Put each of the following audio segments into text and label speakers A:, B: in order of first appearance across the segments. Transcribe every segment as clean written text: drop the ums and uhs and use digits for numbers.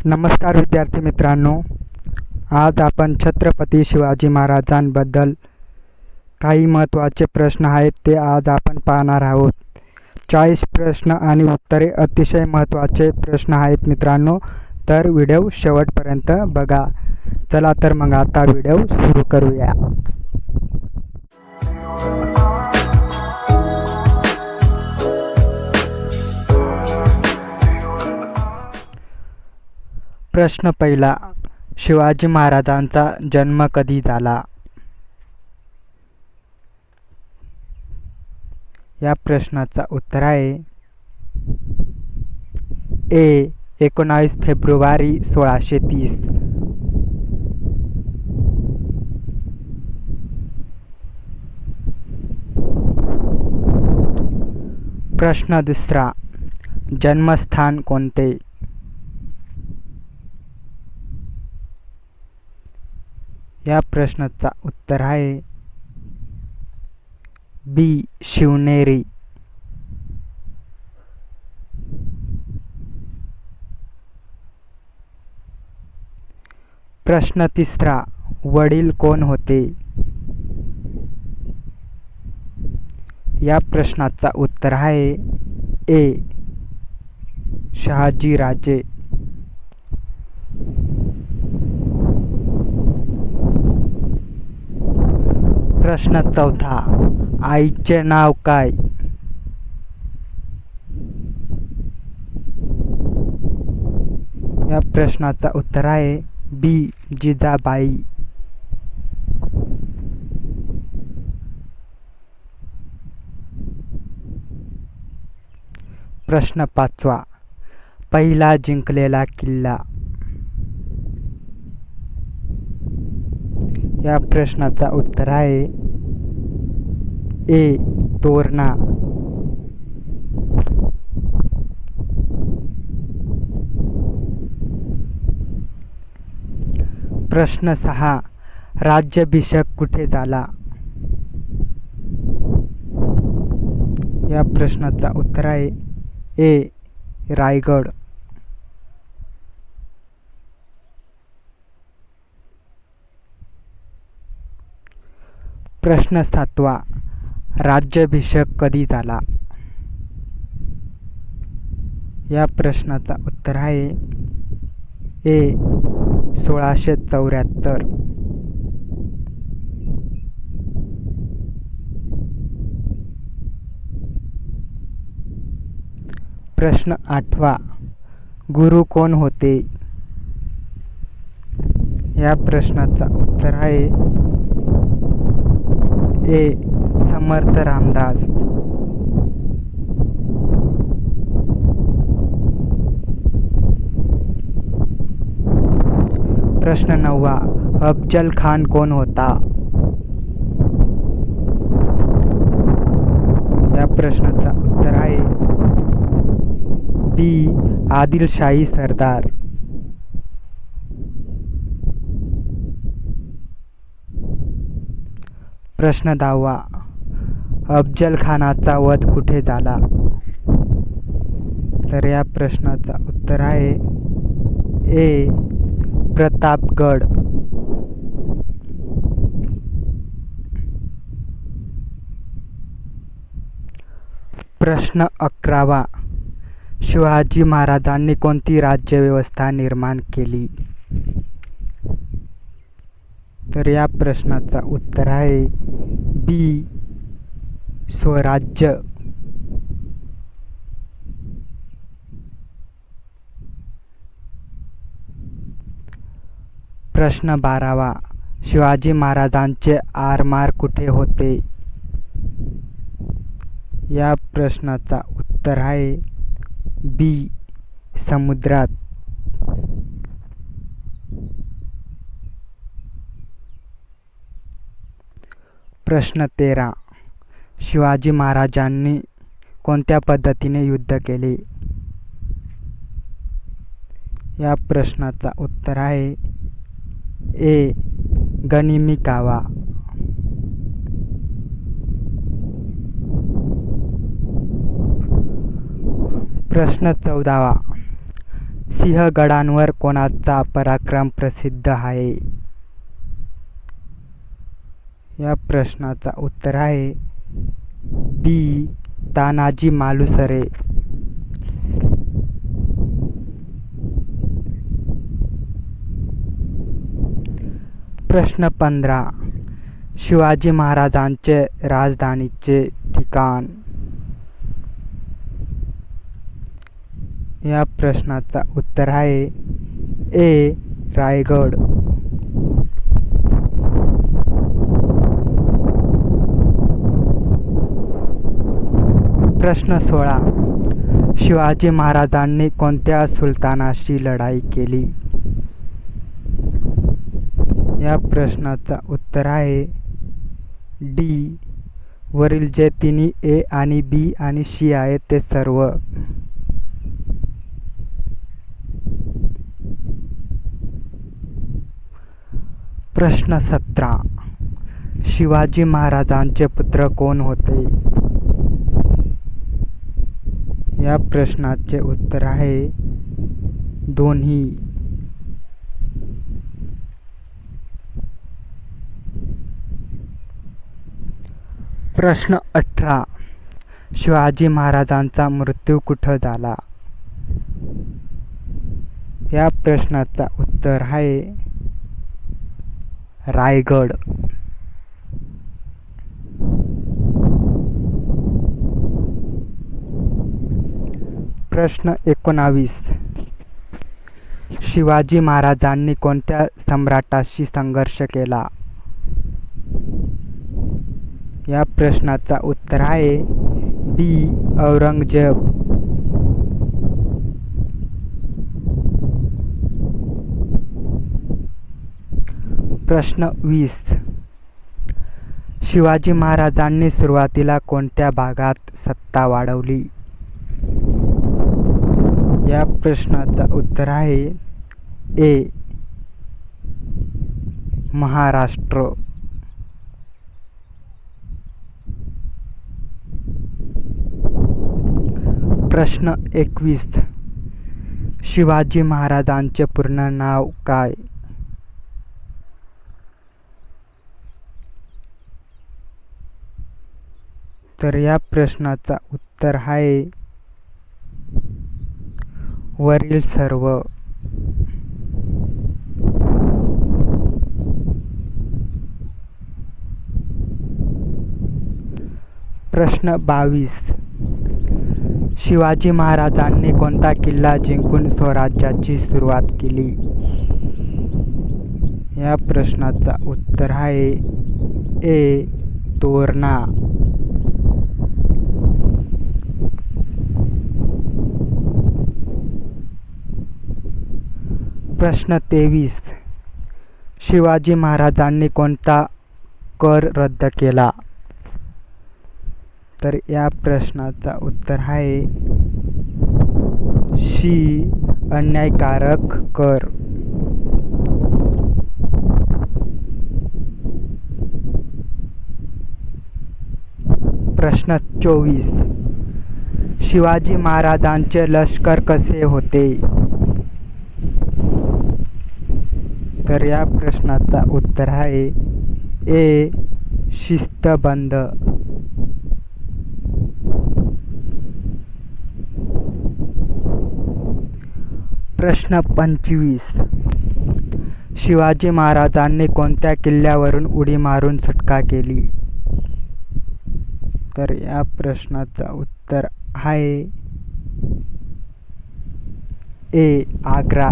A: नमस्कार विद्यार्थी मित्रांनो, आज आपण छत्रपती शिवाजी महाराजांबद्दल काही महत्त्वाचे प्रश्न आहेत ते आज आपण पाहणार आहोत. 40 प्रश्न आणि उत्तरे अतिशय महत्त्वाचे प्रश्न आहेत मित्रांनो, तर व्हिडिओ शेवटपर्यंत बघा. चला तर मग आता व्हिडिओ सुरू करूया. प्रश्न पहिला, शिवाजी महाराजांचा जन्म कधी झाला? या प्रश्नाचा उत्तर आहे ए. 19 फेब्रुवारी 1630. प्रश्न दुसरा, जन्मस्थान कोणते? या प्रश्नाचा उत्तर आहे बी. शिवनेरी. प्रश्न तिसरा, वडील कोण होते? या प्रश्नाचा उत्तर आहे ए. शहाजीराजे. प्रश्न चौथा, आईचे नाव काय? या प्रश्नाचा उत्तर आहे बी. जिजाबाई. प्रश्न पाचवा, पहिला जिंकलेला किल्ला. या प्रश्नाचा उत्तर आहे ए. तोरणा. प्रश्न 6, राज्याभिषेक कुठे झाला? या प्रश्नाचा उत्तर आहे ए. रायगड. प्रश्न 7, राज्याभिषेक कधी झाला? या प्रश्नाचा उत्तर आहे ए. 1674. प्रश्न 8, गुरु कोण होते? या प्रश्नाचा उत्तर आहे ए. समर्थ रामदास. प्रश्न 9, अफजल खान कोण होता? या प्रश्नाचा उत्तर आहे बी. आदिलशाही सरदार. प्रश्न 10, अफजल खानाचा वध कुठे झाला? तर या प्रश्नाचा उत्तर आहे ए. प्रतापगड. प्रश्न 11, शिवाजी महाराजांनी कोणती राज्यव्यवस्था निर्माण केली? तर या प्रश्नाचा उत्तर आहे बी. स्वराज्य. प्रश्न 12, शिवाजी महाराजांचे आरमार कुठे होते? या प्रश्नाचा उत्तर आहे बी. समुद्रात. प्रश्न 13, शिवाजी महाराजांनी कोणत्या पद्धतीने युद्ध केले? या प्रश्नाचा उत्तर आहे ए. गनिमी कावा. प्रश्न 14, सिंहगडांवर कोणाचा पराक्रम प्रसिद्ध आहे? या प्रश्नाचा उत्तर आहे बी. तानाजी मालुसरे. प्रश्न 15. शिवाजी महाराजांचे राजधानीचे ठिकाण. या प्रश्नाचा उत्तर आहे ए. रायगड. प्रश्न 16. शिवाजी महाराजांनी कोणत्या सुलतानाशी लढाई केली? या प्रश्नाचा उत्तर आहे डी. वरील जे तिन्ही ए आणि बी आणि सी आहेत ते सर्व. प्रश्न 17. शिवाजी महाराजांचे पुत्र कोण होते? या प्रश्नाचे उत्तर आहे दोन्ही. प्रश्न 18. शिवाजी महाराजांचा मृत्यू कुठं झाला? या प्रश्नाचा उत्तर आहे रायगड. प्रश्न 19. शिवाजी महाराजांनी कोणत्या सम्राटाशी संघर्ष केला? या प्रश्नाचा उत्तर आहे बी. औरंगजेब. प्रश्न 20. शिवाजी महाराजांनी सुरुवातीला कोणत्या भागात सत्ता वाढवली? या प्रश्नाचा उत्तर आहे ए. महाराष्ट्र. प्रश्न 21. शिवाजी महाराजांचे पूर्ण नाव काय? तर या प्रश्नाचा उत्तर आहे वरील सर्व. प्रश्न 22. शिवाजी महाराजांनी कोणता किल्ला जिंकून स्वराज्याची सुरुवात केली? या प्रश्नाचा उत्तर आहे ए. तोरणा. प्रश्न 23. शिवाजी महाराजांनी कोणता कर रद्द केला? तर या प्रश्नाचा उत्तर आहे सी. अन्यायकारक कर. प्रश्न 24. शिवाजी महाराजांचे लष्कर कसे होते? तर या प्रश्नाचा उत्तर आहे ए. शिस्तबद्ध. प्रश्न 25. शिवाजी महाराजांनी कोणत्या किल्ल्यावरून उडी मारून सुटका केली? तर या प्रश्नाचा उत्तर आहे ए. आग्रा.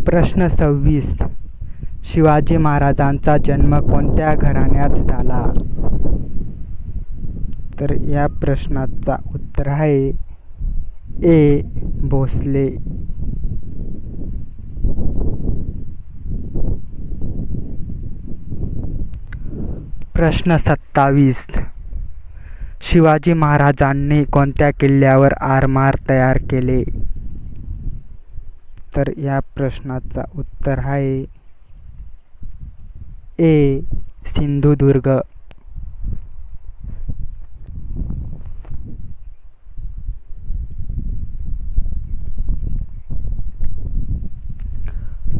A: प्रश्न 26. शिवाजी महाराजांचा जन्म कोणत्या घराण्यात झाला? तर या प्रश्नाचा उत्तर आहे ए. भोसले. प्रश्न 27. शिवाजी महाराजांनी कोणत्या किल्ल्यावर आरमार तयार केले? तर या प्रश्नाचा उत्तर आहे ए. सिंधुदुर्ग.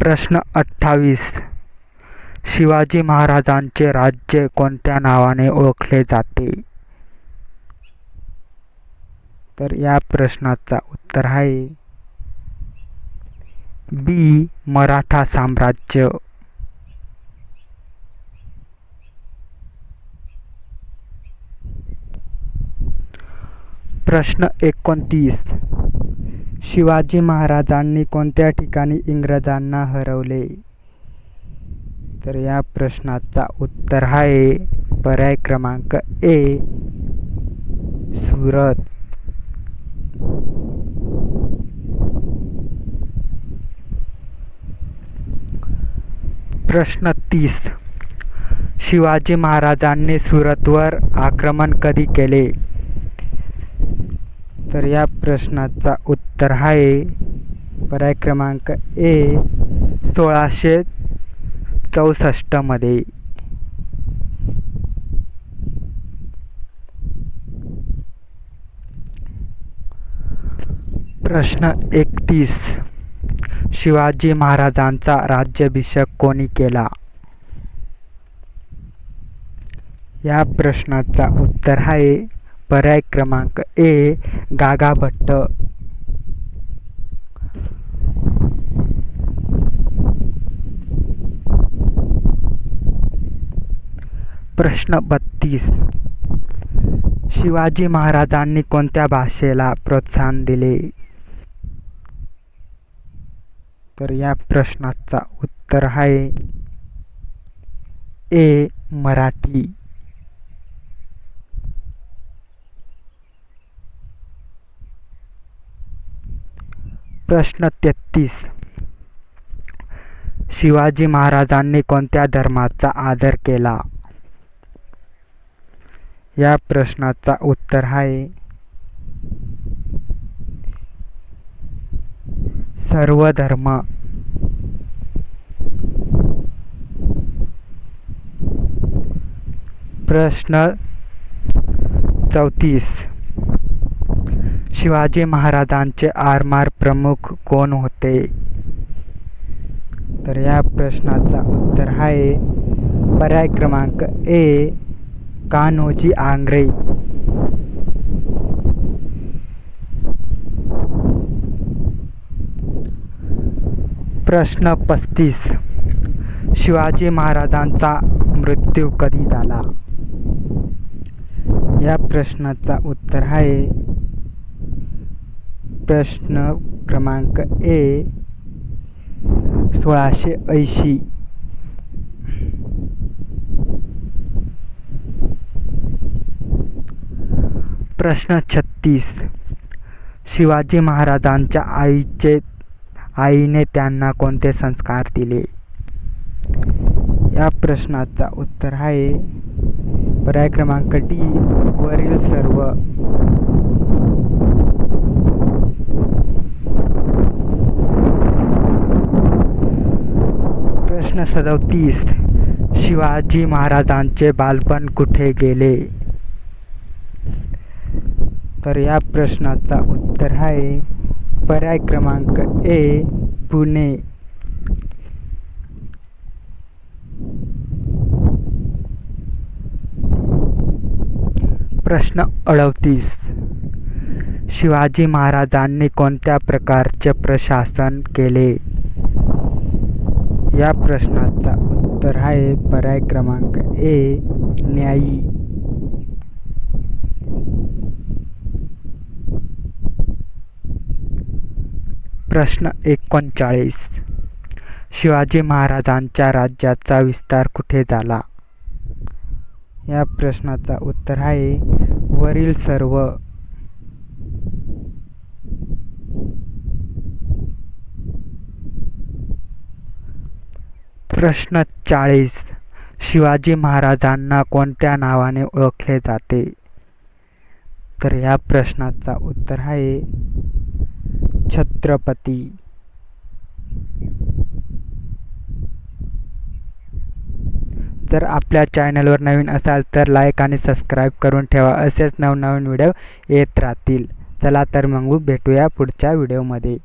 A: प्रश्न 28. शिवाजी महाराजांचे राज्य कोणत्या नावाने ओळखले जाते? तर या प्रश्नाचा उत्तर आहे बी. मराठा साम्राज्य. प्रश्न 29. शिवाजी महाराजांनी कोणत्या ठिकाणी इंग्रजांना हरवले? तर या प्रश्नाचा उत्तर आहे पर्याय क्रमांक ए. सुरत. प्रश्न 30. शिवाजी महाराजांनी सुरतवर आक्रमण कधी केले? तर या प्रश्नाचा उत्तर आहे पर्याय क्रमांक ए. 1664 मध्ये. प्रश्न 31. शिवाजी महाराजांचा राज्याभिषेक कोणी केला? या प्रश्नाचा उत्तर आहे पर्याय क्रमांक ए. गागाभट्ट. प्रश्न 32. शिवाजी महाराजांनी कोणत्या भाषेला प्रोत्साहन दिले? तर या प्रश्नाचा उत्तर आहे ए. मराठी. प्रश्न 33. शिवाजी महाराजांनी कोणत्या धर्माचा आदर केला? या प्रश्नाचा उत्तर आहे सर्व धर्म. प्रश्न 34. शिवाजी महाराजांचे आरमार प्रमुख कोण होते? तर या प्रश्नाचा उत्तर आहे पर्याय क्रमांक ए. कान्होजी आंग्रे. प्रश्न 35. शिवाजी महाराजांचा मृत्यू कधी झाला? या प्रश्नाचा उत्तर आहे प्रश्न क्रमांक ए. 1680. प्रश्न 36. शिवाजी महाराजांच्या आईने त्यांना कोणते संस्कार दिले? या प्रश्नाचा उत्तर आहे पर्याय क्रमांक डी. वरील सर्व. प्रश्न 37. शिवाजी महाराजांचे बालपण कुठे गेले? तर या प्रश्नाचा उत्तर आहे पर्याय क्रमांक ए. पुणे. प्रश्न 38. शिवाजी महाराजांनी कोणत्या प्रकारचे प्रशासन केले? या प्रश्नाचा उत्तर आहे पर्याय क्रमांक ए. न्यायी. प्रश्न 39. शिवाजी महाराजांच्या राज्याचा विस्तार कुठे झाला? या प्रश्नाचा उत्तर आहे वरील सर्व. प्रश्न 40. शिवाजी महाराजांना कोणत्या नावाने ओळखले जाते? तर या प्रश्नाचा उत्तर आहे छत्रपती. जर आपल्या चॅनलवर नवीन असाल तर लाईक आणि सबस्क्राईब करून ठेवा. असेच नवनवीन व्हिडिओ येत राहतील. चला तर मग भेटूया पुढच्या व्हिडिओमध्ये.